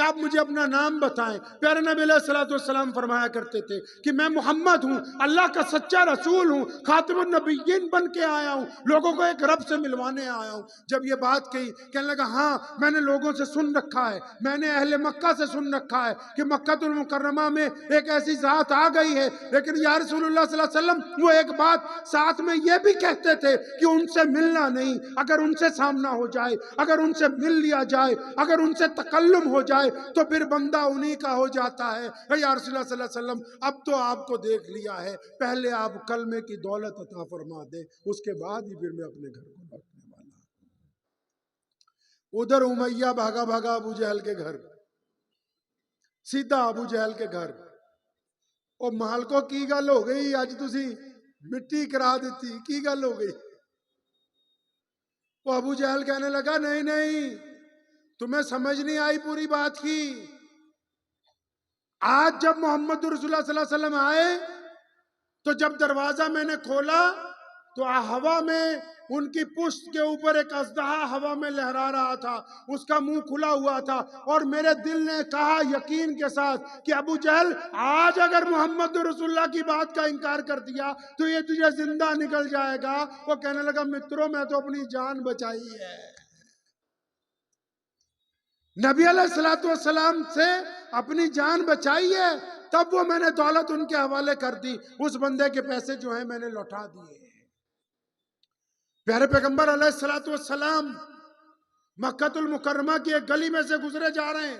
آپ مجھے اپنا نام بتائیں۔ پیارے نبی علیہ الصلوۃ والسلام فرمایا کرتے تھے کہ میں محمد ہوں، اللہ کا سچا رسول ہوں، خاتم النبیین بن کے آیا ہوں، لوگوں کو ایک رب سے ملوانے آیا ہوں۔ جب یہ بات کہی، کہنے لگا ہاں میں نے لوگوں سے سن رکھا ہے، میں نے اہل مکہ سے سن رکھا ہے کہ مکہ المکرمہ میں ایک ایسی ذات آ گئی ہے، لیکن یا رسول اللہ صلی اللہ علیہ وسلم وہ ایک بات ساتھ میں یہ بھی کہتے تھے کہ ان سے ملنا نہیں، اگر ان سے سامنا ہو جائے، اگر ان سے مل لیا جائے، اگر ان سے تکلم ہو جائے تو پھر بندہ انہی کا ہو جاتا ہے۔ یا رسول اللہ صلی اللہ علیہ وسلم اب تو آپ کو دیکھ لیا ہے، پہلے آپ کلمے کی دولت عطا فرما دیں، اس کے بعد ہی پھر میں اپنے گھر کو لوٹنے والا ہوں۔ ادھر امیہ بھاگا بھاگا ابو جہل کے گھر، سیدھا ابو جہل کے گھر۔ اور مالکو کی گل ہو گئی، اج تسی مٹی کرا دیتی، کی گل ہو گئی؟ وہ ابو جہل کہنے لگا نہیں نہیں، تمہیں سمجھ نہیں آئی پوری بات کی۔ آج جب محمد رسول اللہ صلی اللہ علیہ وسلم آئے تو جب دروازہ میں نے کھولا تو ہوا میں ان کی پشت کے اوپر ایک اژدہا ہوا میں لہرا رہا تھا، اس کا منہ کھلا ہوا تھا، اور میرے دل نے کہا یقین کے ساتھ کہ ابو جہل آج اگر محمد رسول اللہ کی بات کا انکار کر دیا تو یہ تجھے زندہ نکل جائے گا۔ وہ کہنے لگا متروں میں تو اپنی جان بچائی ہے، نبی علیہ الصلوۃ والسلام سے اپنی جان بچائی ہے، تب وہ میں نے دولت ان کے حوالے کر دی، اس بندے کے پیسے جو ہیں میں نے لوٹا دیے۔ پیارے پیغمبر علیہ الصلوۃ والسلام مکہ المکرمہ کی ایک گلی میں سے گزرے جا رہے ہیں،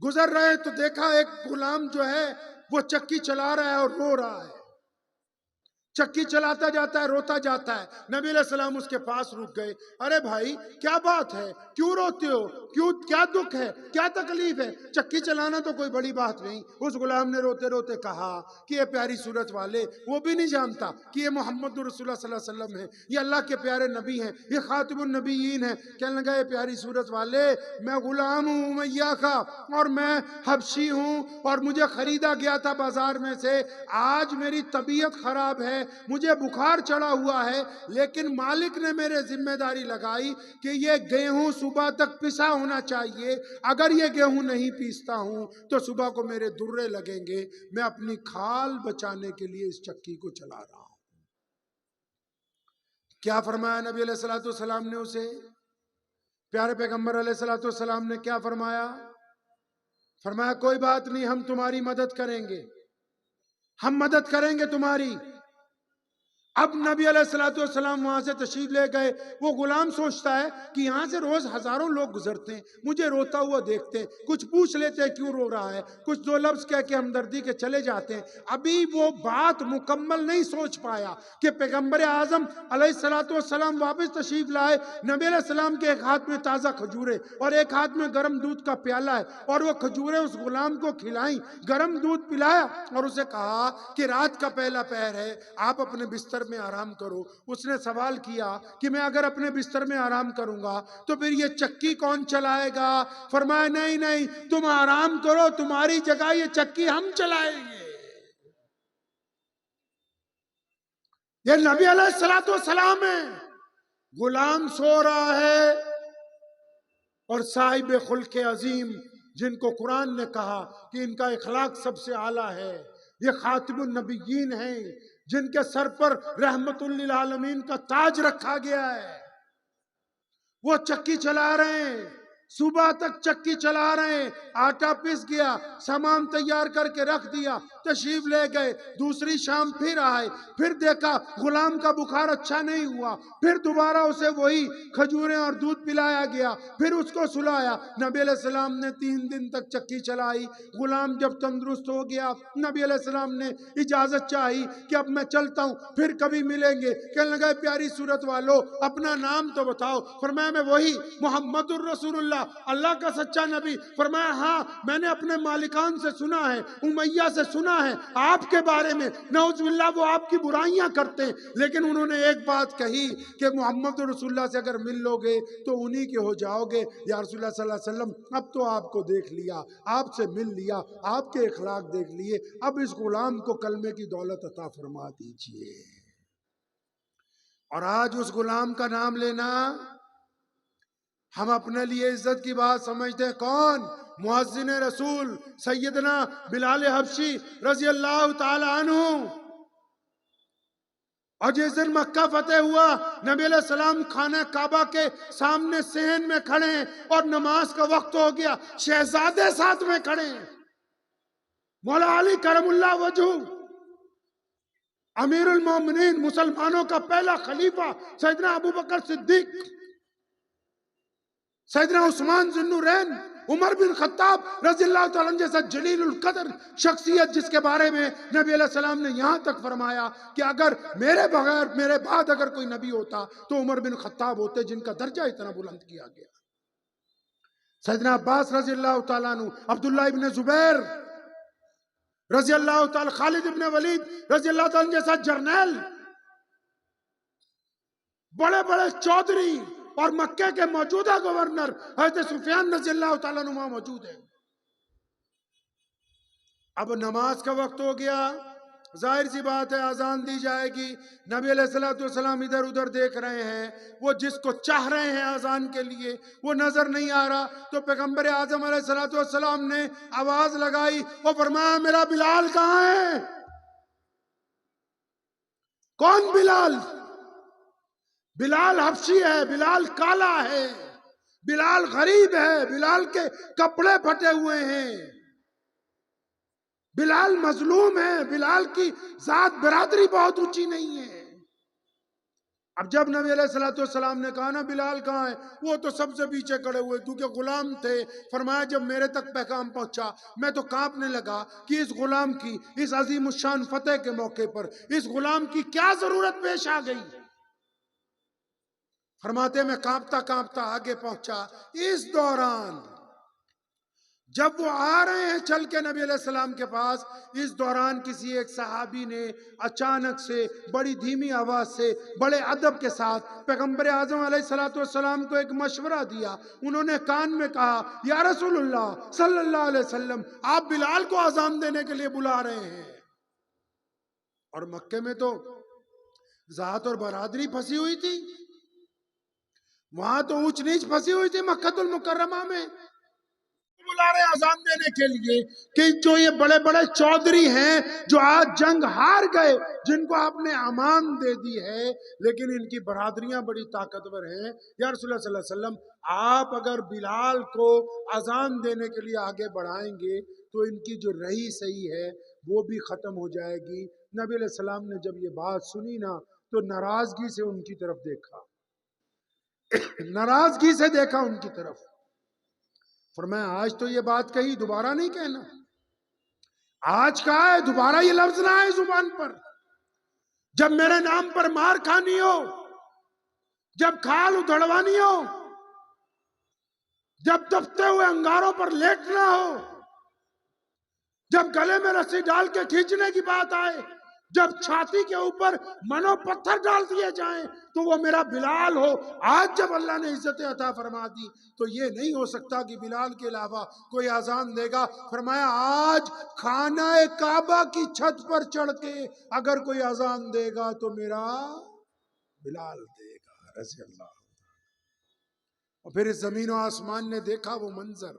گزر رہے تو دیکھا ایک غلام جو ہے وہ چکی چلا رہا ہے اور رو رہا ہے، چکی چلاتا جاتا ہے، روتا جاتا ہے۔ نبی علیہ السلام اس کے پاس رک گئے، ارے بھائی کیا بات ہے، کیوں روتے ہو، کیا دکھ ہے، کیا تکلیف ہے؟ چکی چلانا تو کوئی بڑی بات نہیں۔ اس غلام نے روتے روتے کہا کہ یہ پیاری صورت والے، وہ بھی نہیں جانتا کہ یہ محمد رسول اللہ صلی اللہ علیہ وسلم ہے، یہ اللہ کے پیارے نبی ہیں، یہ خاتم النبیین ہیں۔ کہنے لگا یہ پیاری صورت والے، میں غلام ہوں امیہ کا، اور میں حبشی ہوں، اور مجھے خریدا گیا تھا بازار میں سے، آج میری طبیعت خراب ہے، مجھے بخار چڑھا ہوا ہے، لیکن مالک نے میرے ذمہ داری لگائی کہ یہ گیہوں صبح تک پسا ہونا چاہیے، اگر یہ گیہوں نہیں پیستا ہوں تو صبح کو میرے درے لگیں گے، میں اپنی کھال بچانے کے لیے اس چکی کو چلا رہا ہوں۔ کیا فرمایا نبی علیہ الصلوۃ والسلام نے اسے؟ پیارے پیغمبر علیہ الصلوۃ والسلام نے کیا فرمایا؟ فرمایا کوئی بات نہیں، ہم تمہاری مدد کریں گے، ہم مدد کریں گے تمہاری۔ اب نبی علیہ الصلوۃ والسلام وہاں سے تشریف لے گئے۔ وہ غلام سوچتا ہے کہ یہاں سے روز ہزاروں لوگ گزرتے ہیں، مجھے روتا ہوا دیکھتے ہیں، کچھ پوچھ لیتے ہیں کیوں رو رہا ہے، کچھ دو لفظ کہہ کے ہمدردی کے چلے جاتے ہیں۔ ابھی وہ بات مکمل نہیں سوچ پایا کہ پیغمبر اعظم علیہ الصلوۃ والسلام واپس تشریف لائے۔ نبی علیہ السلام کے ایک ہاتھ میں تازہ کھجورے اور ایک ہاتھ میں گرم دودھ کا پیالہ ہے، اور وہ کھجورے اس غلام کو کھلائیں، گرم دودھ پلایا اور اسے کہا کہ رات کا پہلا پہر ہے، آپ اپنے بستر میں آرام کرو۔ اس نے سوال کیا کہ میں اگر اپنے بستر میں آرام کروں گا تو پھر یہ چکی کون چلائے گا؟ فرمایا نہیں نہیں، تم آرام کرو، تمہاری جگہ یہ چکی ہم چلائیں گے۔ یہ نبی علیہ الصلوۃ والسلام ہے، غلام سو رہا ہے اور صاحب خلق عظیم جن کو قرآن نے کہا کہ ان کا اخلاق سب سے اعلیٰ ہے، یہ خاتم النبیین ہیں، جن کے سر پر رحمت للعالمین کا تاج رکھا گیا ہے، وہ چکی چلا رہے ہیں، صبح تک چکی چلا رہے ہیں، آٹا پس گیا، سامان تیار کر کے رکھ دیا، تشریف لے گئے، دوسری شام پھر آئے، پھر دیکھا غلام کا بخار اچھا نہیں ہوا، پھر دوبارہ اسے وہی کھجوریں اور دودھ پلایا گیا، پھر اس کو سلایا۔ نبی علیہ السلام نے 3 دن تک چکی چلائی۔ غلام جب تندرست ہو گیا، نبی علیہ السلام نے اجازت چاہی کہ اب میں چلتا ہوں، پھر کبھی ملیں گے۔ کہنے لگا پیاری صورت والو اپنا نام تو بتاؤ۔ فرمایا میں وہی محمد الرسول اللہ، اللہ کا سچا نبی۔ فرمایا ہاں میں نے اپنے مالکان سے سنا ہے، امیہ سے سنا ہے آپ کے بارے میں، نعوذ باللہ وہ آپ کی برائیاں کرتے ہیں، لیکن انہوں نے ایک بات کہی کہ محمد رسول اللہ سے اگر مل لو گے تو انہی کے ہو جاؤ گے۔ یا رسول اللہ صلی اللہ علیہ وسلم اب تو آپ کو دیکھ لیا، آپ سے مل لیا، آپ کے اخلاق دیکھ لیے، اب اس غلام کو کلمے کی دولت عطا فرما دیجئے۔ اور آج اس غلام کا نام لینا ہم اپنے لیے عزت کی بات سمجھتے ہیں کون؟ مؤذن رسول سیدنا بلال حبشی رضی اللہ تعالی عنہ۔ اور جس دن مکہ فتح ہوا، نبی علیہ السلام خانہ کعبہ کے سامنے صحن میں کھڑے ہیں اور نماز کا وقت ہو گیا، شہزادے ساتھ میں کھڑے ہیں، مولا علی کرم اللہ وجہہ، امیر المومنین، مسلمانوں کا پہلا خلیفہ سیدنا ابو بکر صدیق، سیدنا عثمان ذو النورین، عمر بن خطاب رضی اللہ تعالیٰ عنہ جیسا جلیل القدر شخصیت، جس کے بارے میں نبی علیہ السلام نے یہاں تک فرمایا کہ اگر میرے بغیر، میرے بعد اگر کوئی نبی ہوتا تو عمر بن خطاب ہوتے، جن کا درجہ اتنا بلند کیا گیا۔ سیدنا عباس رضی اللہ تعالیٰ عنہ، عبداللہ ابن زبیر رضی اللہ تعالیٰ، خالد ابن ولید رضی اللہ تعالیٰ عنہ جیسا جرنیل، بڑے بڑے چودھری، اور مکہ کے موجودہ گورنر حضرت سفیان رضی اللہ تعالیٰ عنہ موجود ہیں۔ اب نماز کا وقت ہو گیا، ظاہر سی بات ہے اذان دی جائے گی۔ نبی علیہ السلام ادھر ادھر دیکھ رہے ہیں، وہ جس کو چاہ رہے ہیں اذان کے لیے وہ نظر نہیں آ رہا، تو پیغمبر اعظم علیہ السلام نے آواز لگائی اور فرمایا میرا بلال کہاں ہے؟ کون بلال؟ بلال حبشی ہے، بلال کالا ہے، بلال غریب ہے، بلال کے کپڑے پھٹے ہوئے ہیں، بلال مظلوم ہے، بلال کی ذات برادری بہت اونچی نہیں ہے۔ اب جب نبی علیہ السلام نے کہا نا بلال کہاں ہے، وہ تو سب سے پیچھے کھڑے ہوئے کیونکہ غلام تھے۔ فرمایا جب میرے تک پیغام پہنچا میں تو کانپنے لگا کہ اس غلام کی، اس عظیم الشان فتح کے موقع پر اس غلام کی کیا ضرورت پیش آ گئی۔ فرماتے میں کانپتا کانپتا آگے پہنچا۔ اس دوران جب وہ آ رہے ہیں چل کے نبی علیہ السلام کے پاس، اس دوران کسی ایک صحابی نے اچانک سے بڑی دھیمی آواز سے بڑے ادب کے ساتھ پیغمبر اعظم علیہ السلام کو ایک مشورہ دیا۔ انہوں نے کان میں کہا یا رسول اللہ صلی اللہ علیہ وسلم، آپ بلال کو اذان دینے کے لیے بلا رہے ہیں۔ اور مکے میں تو ذات اور برادری پھنسی ہوئی تھی، وہاں تو اونچ نیچ پھنسی ہوئی تھی مکہ المکرمہ میں، بلا رہے اذان دینے کے لیے کہ جو یہ بڑے بڑے چودھری ہیں جو آج جنگ ہار گئے، جن کو آپ نے امان دے دی ہے، لیکن ان کی برادریاں بڑی طاقتور ہیں، یا رسول اللہ صلی اللہ علیہ وسلم آپ اگر بلال کو اذان دینے کے لیے آگے بڑھائیں گے تو ان کی جو رہی صحیح ہے وہ بھی ختم ہو جائے گی۔ نبی علیہ السلام نے جب یہ بات سنی نا تو ناراضگی سے ان کی طرف دیکھا، ناراضگی سے دیکھا ان کی طرف۔ فرمایا آج تو یہ بات کہی، دوبارہ نہیں کہنا، آج کہا ہے دوبارہ یہ لفظ نہ آئے زبان پر۔ جب میرے نام پر مار کھانی ہو، جب کھال ادھڑوانی ہو، جب دبتے ہوئے انگاروں پر لیٹنا ہو، جب گلے میں رسی ڈال کے کھینچنے کی بات آئے، جب چھاتی کے اوپر منو پتھر ڈال دیے جائیں تو وہ میرا بلال ہو۔ آج جب اللہ نے عزت عطا فرما دی تو یہ نہیں ہو سکتا کہ بلال کے علاوہ کوئی اذان دے گا۔ فرمایا آج خانہ کعبہ کی چھت پر چڑھ کے اگر کوئی اذان دے گا تو میرا بلال دے گا رضی اللہ۔ اور پھر اس زمین و آسمان نے دیکھا وہ منظر،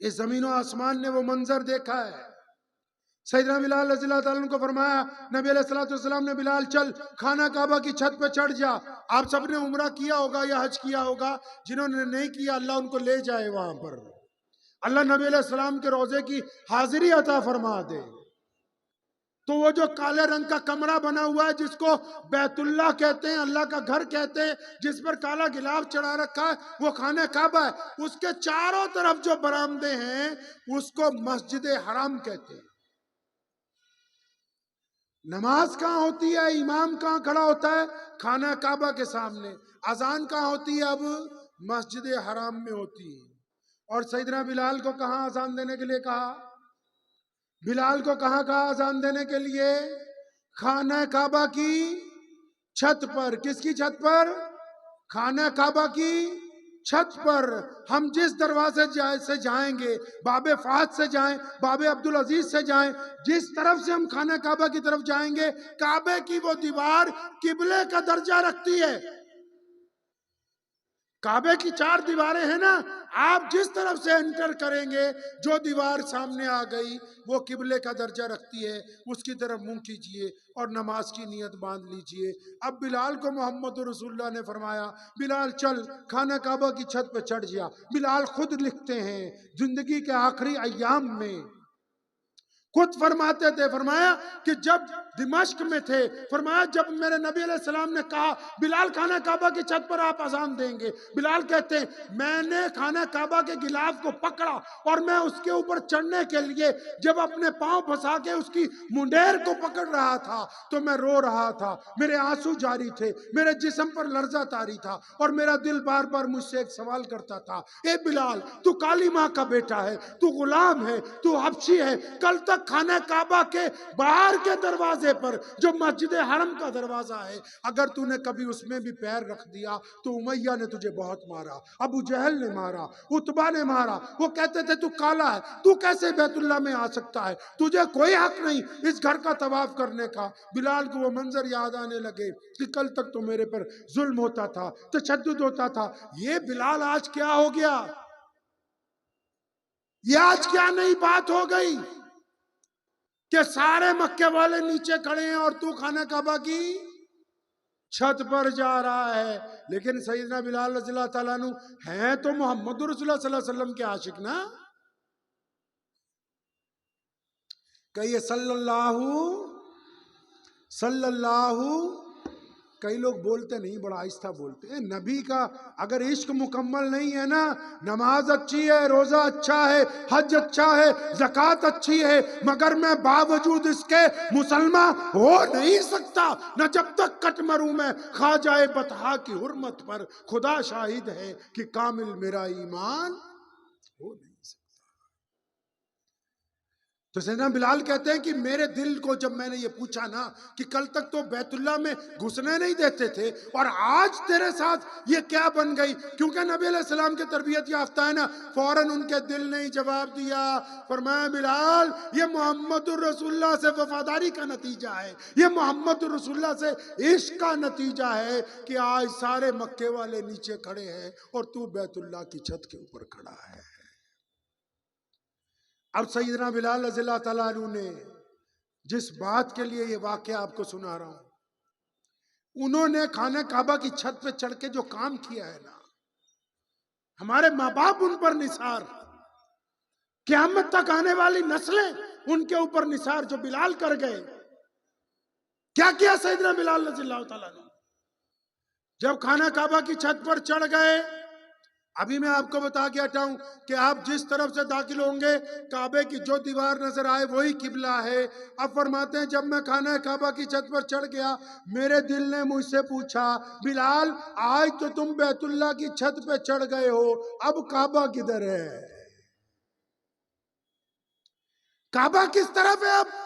اس زمین و آسمان نے وہ منظر دیکھا ہے۔ سیدنا بلال رضی اللہ تعالیٰ عنہ کو فرمایا، نبی علیہ السلام نے بلال چل خانہ کعبہ کی چھت پہ چڑھ جا۔ آپ سب نے عمرہ کیا ہوگا یا حج کیا ہوگا، جنہوں نے نہیں کیا اللہ ان کو لے جائے وہاں پر، اللہ نبی علیہ السلام کے روضے کی حاضری عطا فرما دے۔ تو وہ جو کالے رنگ کا کمرہ بنا ہوا ہے جس کو بیت اللہ کہتے ہیں، اللہ کا گھر کہتے ہیں، جس پر کالا غلاف چڑھا رکھا ہے وہ خانہ کعبہ ہے۔ اس کے چاروں طرف جو برآمدے ہیں اس کو مسجد حرام کہتے ہیں۔ نماز کہاں ہوتی ہے، امام کہاں کھڑا ہوتا ہے؟ خانہ کعبہ کے سامنے۔ اذان کہاں ہوتی ہے؟ اب مسجد حرام میں ہوتی ہے۔ اور سیدنا بلال کو کہاں اذان دینے کے لیے کہا؟ بلال کو کہاں کہا اذان دینے کے لیے؟ خانہ کعبہ کی چھت پر۔ کس کی چھت پر؟ خانہ کعبہ کی چھت پر۔ ہم جس دروازے سے جائیں گے، باب فہد سے جائیں، باب عبدالعزیز سے جائیں، جس طرف سے ہم خانہ کعبہ کی طرف جائیں گے، کعبے کی وہ دیوار قبلے کا درجہ رکھتی ہے۔ کعبے کی 4 دیواریں ہیں نا، آپ جس طرف سے انٹر کریں گے جو دیوار سامنے آ گئی وہ قبلے کا درجہ رکھتی ہے، اس کی طرف منہ کیجئے اور نماز کی نیت باندھ لیجئے۔ اب بلال کو محمد رسول اللہ نے فرمایا بلال چل خانہ کعبہ کی چھت پہ چڑھ جا۔ بلال خود لکھتے ہیں زندگی کے آخری ایام میں خود فرماتے تھے، فرمایا کہ جب دمشق میں تھے، فرمایا جب میرے نبی علیہ السلام نے کہا بلال خانہ کعبہ کی چھت پر آپ اذان دیں گے، بلال کہتے ہیں میں نے خانہ کعبہ کے غلاف کو پکڑا اور میں اس کے اوپر چڑھنے کے لیے جب اپنے پاؤں پھنسا کے اس کی منڈیر کو پکڑ رہا تھا تو میں رو رہا تھا، میرے آنسو جاری تھے، میرے جسم پر لرزہ طاری تھا اور میرا دل بار بار مجھ سے ایک سوال کرتا تھا، اے بلال تو کالی ماں کا بیٹا ہے، تو غلام ہے، تو حبشی ہے، کل تک خانہ کعبہ کے باہر کے دروازے پر جو مسجد حرم کا دروازہ ہے اگر تو نے کبھی اس میں بھی پیر رکھ دیا تو امیہ نے تجھے بہت مارا، ابو جہل نے مارا، عتبہ نے مارا، وہ کہتے تھے تو کالا ہے، تو کیسے بیت اللہ میں آ سکتا ہے، تجھے کوئی حق نہیں اس گھر کا طواف کرنے کا۔ بلال کو وہ منظر یاد آنے لگے کہ کل تک تو میرے پر ظلم ہوتا تھا، تشدد ہوتا تھا، یہ بلال آج کیا ہو گیا، یہ آج کیا نئی بات ہو گئی کہ سارے مکے والے نیچے کھڑے ہیں اور تو خانہ کعبہ کی چھت پر جا رہا ہے۔ لیکن سیدنا بلال رضی اللہ تعالیٰ عنہ ہیں تو محمد رسول اللہ صلی اللہ علیہ وسلم کے عاشق نا، کہیے صلی اللہ، کئی لوگ بولتے نہیں، بڑا آہستہ بولتے ہیں، نبی کا اگر عشق مکمل نہیں ہے نا، نماز اچھی ہے، روزہ اچھا ہے، حج اچھا ہے، زکوٰۃ اچھی ہے، مگر میں باوجود اس کے مسلمان ہو نہیں سکتا، نہ جب تک کٹ مروں میں خواجہ بطحا کی حرمت پر، خدا شاہد ہے کہ کامل میرا ایمان ہو نہیں سکتا۔ تو سیدنا بلال کہتے ہیں کہ میرے دل کو جب میں نے یہ پوچھا نا کہ کل تک تو بیت اللہ میں گھسنے نہیں دیتے تھے اور آج تیرے ساتھ یہ کیا بن گئی، کیونکہ نبی علیہ السلام کے تربیت یافتہ ہے نا، فوراً ان کے دل نے جواب دیا، فرمایا بلال یہ محمد الرسول اللہ سے وفاداری کا نتیجہ ہے، یہ محمد الرسول اللہ سے عشق کا نتیجہ ہے کہ آج سارے مکے والے نیچے کھڑے ہیں اور تو بیت اللہ کی چھت کے اوپر کھڑا ہے۔ اب سیدنا بلال رضی اللہ تعالیٰ عنہ نے جس بات کے لیے یہ واقعہ آپ کو سنا رہا ہوں، انہوں نے خانہ کعبہ کی چھت پہ چڑھ کے جو کام کیا ہے نا، ہمارے ماں باپ ان پر نثار، قیامت تک آنے والی نسلیں ان کے اوپر نثار، جو بلال کر گئے۔ کیا کیا سیدنا بلال رضی اللہ تعالیٰ نے؟ جب خانہ کعبہ کی چھت پر چڑھ گئے، ابھی میں آپ کو بتا کے ہٹاؤں کہ آپ جس طرف سے داخل ہوں گے کعبے کی جو دیوار نظر آئے وہی قبلہ ہے۔ اب فرماتے ہیں جب میں خانہ کعبہ کی چھت پر چڑھ گیا، میرے دل نے مجھ سے پوچھا بلال آج تو تم بیت اللہ کی چھت پہ چڑھ گئے ہو، اب کعبہ کدھر ہے؟ کعبہ کس طرف ہے؟ اب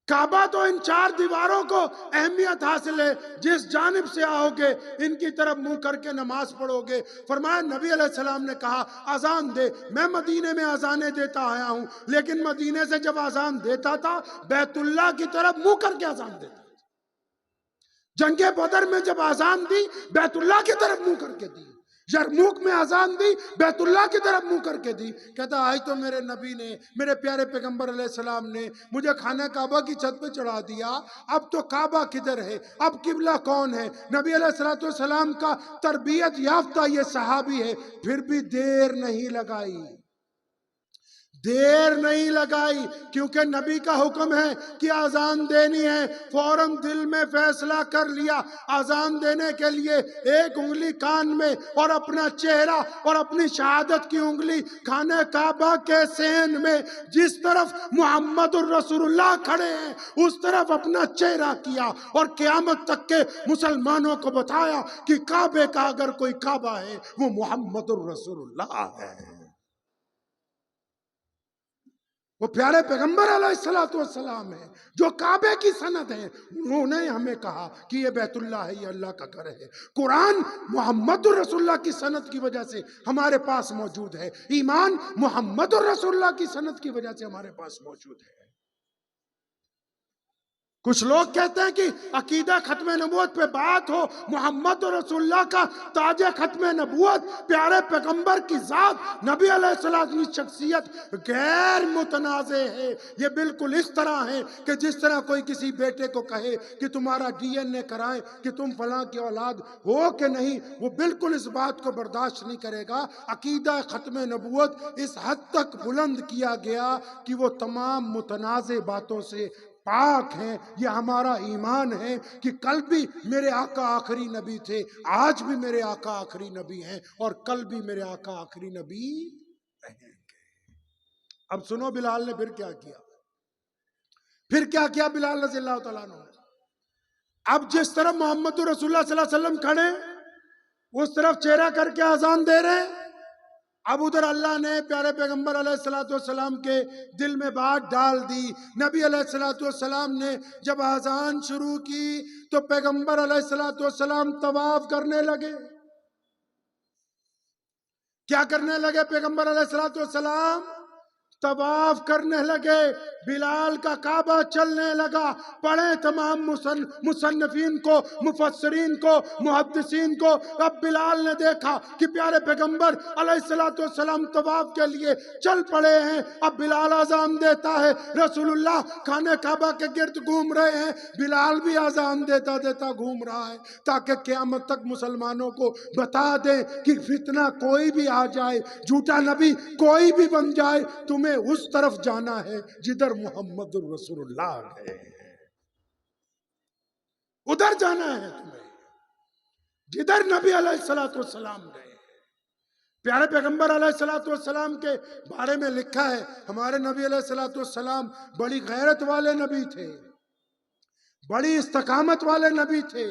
کعبہ تو ان 4 دیواروں کو اہمیت حاصل ہے، جس جانب سے آؤ گے ان کی طرف منہ کر کے نماز پڑھو گے۔ فرمایا نبی علیہ السلام نے کہا اذان دے، میں مدینے میں اذانیں دیتا آیا ہوں، لیکن مدینے سے جب اذان دیتا تھا بیت اللہ کی طرف منہ کر کے اذان دیتا تھا۔ جنگ بدر میں جب اذان دی بیت اللہ کی طرف منہ کر کے دی، یرموک میں اذان دی بیت اللہ کی طرف منہ کر کے دی۔ کہتا آج تو میرے نبی نے، میرے پیارے پیغمبر علیہ السلام نے مجھے خانہ کعبہ کی چھت پہ چڑھا دیا، اب تو کعبہ کدھر ہے، اب قبلہ کون ہے؟ نبی علیہ السلام کا تربیت یافتہ یہ صحابی ہے، پھر بھی دیر نہیں لگائی، دیر نہیں لگائی، کیونکہ نبی کا حکم ہے کہ اذان دینی ہے، فوراً دل میں فیصلہ کر لیا اذان دینے کے لیے ایک انگلی کان میں اور اپنا چہرہ اور اپنی شہادت کی انگلی خانہ کعبہ کے سین میں، جس طرف محمد الرسول اللہ کھڑے ہیں اس طرف اپنا چہرہ کیا اور قیامت تک کے مسلمانوں کو بتایا کہ کعبے کا اگر کوئی کعبہ ہے وہ محمد الرسول اللہ ہے۔ وہ پیارے پیغمبر علیہ السلام ہے جو کعبے کی سند ہے، انہوں نے ہمیں کہا کہ یہ بیت اللہ ہے، یہ اللہ کا گھر ہے۔ قرآن محمد الرسول اللہ کی سند کی وجہ سے ہمارے پاس موجود ہے، ایمان محمد الرسول اللہ کی سند کی وجہ سے ہمارے پاس موجود ہے۔ کچھ لوگ کہتے ہیں کہ عقیدہ ختم نبوت پہ بات ہو، محمد رسول اللہ کا تاج ختم نبوت، پیارے پیغمبر کی ذات، نبی علیہ السلام کی شخصیت غیر متنازع ہے۔ یہ بالکل اس طرح ہے کہ جس طرح کوئی کسی بیٹے کو کہے کہ تمہارا ڈی این اے کرائیں کہ تم فلاں کی اولاد ہو کہ نہیں، وہ بالکل اس بات کو برداشت نہیں کرے گا۔ عقیدہ ختم نبوت اس حد تک بلند کیا گیا کہ وہ تمام متنازع باتوں سے پاک ہیں۔ یہ ہمارا ایمان ہے کہ کل بھی میرے آقا آخری نبی تھے، آج بھی میرے آقا آخری نبی ہیں، اور کل بھی میرے آقا آخری نبی رہیں گے۔ اب سنو بلال نے پھر کیا کیا، پھر کیا کیا بلال رضی اللہ تعالیٰ عنہ۔ اب جس طرف محمد رسول اللہ صلی اللہ علیہ وسلم کھڑے اس طرف چہرہ کر کے اذان دے رہے ہیں، اب ادھر اللہ نے پیارے پیغمبر علیہ السلام کے دل میں بات ڈال دی۔ نبی علیہ السلام نے جب اذان شروع کی تو پیغمبر علیہ السلام طواف کرنے لگے۔ کیا کرنے لگے پیغمبر علیہ السلام؟ طواف کرنے لگے۔ بلال کا کعبہ چلنے لگا۔ پڑھیں تمام مصنفین کو، مفسرین کو، محدثین کو، اب بلال نے دیکھا کہ پیارے پیغمبر علیہ السلام طواف کے لیے چل پڑے ہیں۔ اب بلال اذان دیتا ہے، رسول اللہ خانہ کعبہ کے گرد گھوم رہے ہیں، بلال بھی اذان دیتا دیتا گھوم رہا ہے، تاکہ قیامت تک مسلمانوں کو بتا دیں کہ فتنہ کوئی بھی آ جائے، جھوٹا نبی کوئی بھی بن جائے، تمہیں اس طرف جانا ہے جدھر محمد رسول اللہ گئے، ادھر جانا ہے تمہیں جدھر نبی علیہ السلام گئے۔ پیارے پیغمبر علیہ السلام کے بارے میں لکھا ہے، ہمارے نبی علیہ السلام بڑی غیرت والے نبی تھے، بڑی استقامت والے نبی تھے۔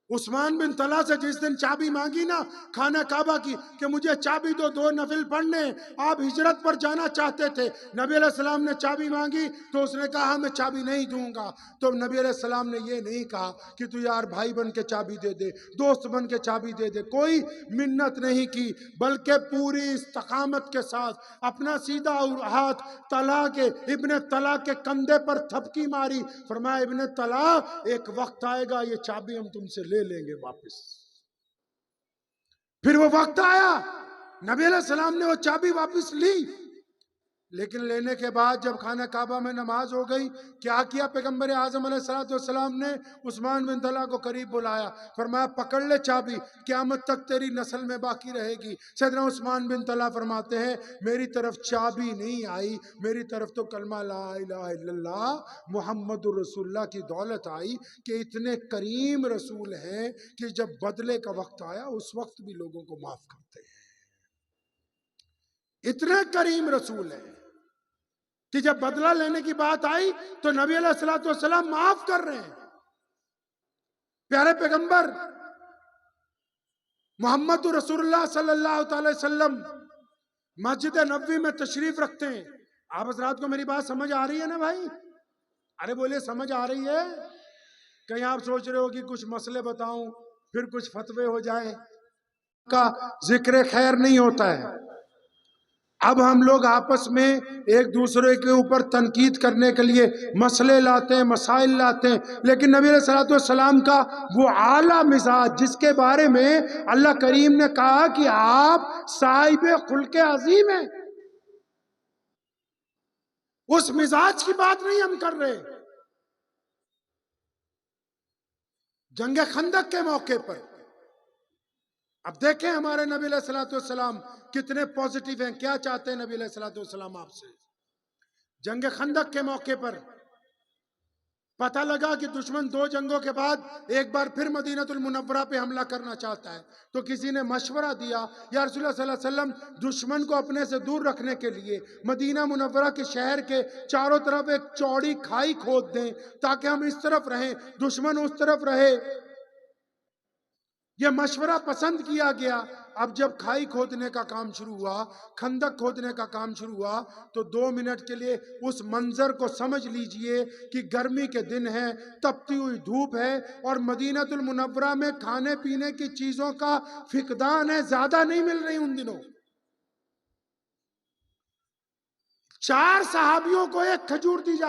عثمان بن طلحہ سے جس دن چابی مانگی نا خانہ کعبہ کی کہ مجھے چابی دو، 2 نفل پڑھنے، آپ ہجرت پر جانا چاہتے تھے، نبی علیہ السلام نے چابی مانگی تو اس نے کہا میں چابی نہیں دوں گا، تو نبی علیہ السلام نے یہ نہیں کہا کہ تو یار بھائی بن کے چابی دے دے، دوست بن کے چابی دے دے، کوئی منت نہیں کی، بلکہ پوری استقامت کے ساتھ اپنا سیدھا ہاتھ طلحہ کے ابن طلحہ کے کندھے پر تھپکی ماری، فرمایا ابن طلحہ ایک وقت آئے گا یہ چابی ہم تم سے لے لیں گے واپس۔ پھر وہ وقت آیا، نبی علیہ السلام نے وہ چابی واپس لی، لیکن لینے کے بعد جب خانہ کعبہ میں نماز ہو گئی، کیا کیا پیغمبر اعظم علیہ السلام نے؟ عثمان بن طلحہ کو قریب بلایا، فرمایا پکڑ لے چابی، قیامت تک تیری نسل میں باقی رہے گی۔ سیدنا عثمان بن طلحہ فرماتے ہیں میری طرف چابی نہیں آئی، میری طرف تو کلمہ لا الہ الا اللہ محمد رسول اللہ کی دولت آئی کہ اتنے کریم رسول ہیں کہ جب بدلے کا وقت آیا اس وقت بھی لوگوں کو معاف کرتے ہیں۔ اتنے کریم رسول ہیں کہ جب بدلہ لینے کی بات آئی تو نبی علیہ السلام معاف کر رہے ہیں۔ پیارے پیغمبر محمد رسول اللہ صلی اللہ تعالی وسلم مسجد نبوی میں تشریف رکھتے ہیں۔ آپ حضرات کو میری بات سمجھ آ رہی ہے نا بھائی؟ ارے بولے سمجھ آ رہی ہے؟ کہیں آپ سوچ رہے ہو کہ کچھ مسئلے بتاؤں پھر کچھ فتوے ہو جائیں، کا ذکر خیر نہیں ہوتا ہے۔ اب ہم لوگ آپس میں ایک دوسرے کے اوپر تنقید کرنے کے لیے مسئلے لاتے ہیں، مسائل لاتے ہیں، لیکن نبی علیہ السلام کا وہ اعلیٰ مزاج جس کے بارے میں اللہ کریم نے کہا کہ آپ صاحب خلق عظیم ہیں، اس مزاج کی بات نہیں ہم کر رہے۔ جنگ خندق کے موقع پر اب دیکھیں ہمارے نبی علیہ السلام کتنے پوزیٹیو ہیں، کیا چاہتے ہیں نبی علیہ السلام آپ سے۔ جنگ خندق کے موقع پر پتہ لگا کہ دشمن 2 جنگوں کے بعد ایک بار پھر مدینہ المنورہ پہ حملہ کرنا چاہتا ہے، تو کسی نے مشورہ دیا یا رسول اللہ صلی اللہ علیہ وسلم دشمن کو اپنے سے دور رکھنے کے لیے مدینہ منورہ کے شہر کے چاروں طرف ایک چوڑی کھائی کھود دیں تاکہ ہم اس طرف رہیں، دشمن اس طرف رہے۔ یہ مشورہ پسند کیا گیا۔ اب جب کھائی کھودنے کا کام شروع ہوا، خندق کھودنے کا کام شروع ہوا، تو 2 منٹ کے لیے اس منظر کو سمجھ لیجئے کہ گرمی کے دن ہے، تپتی ہوئی دھوپ ہے، اور مدینہ المنورہ میں کھانے پینے کی چیزوں کا فقدان ہے، زیادہ نہیں مل رہی ان دنوں۔ 4 صحابیوں کو 1 کھجور دی جاتی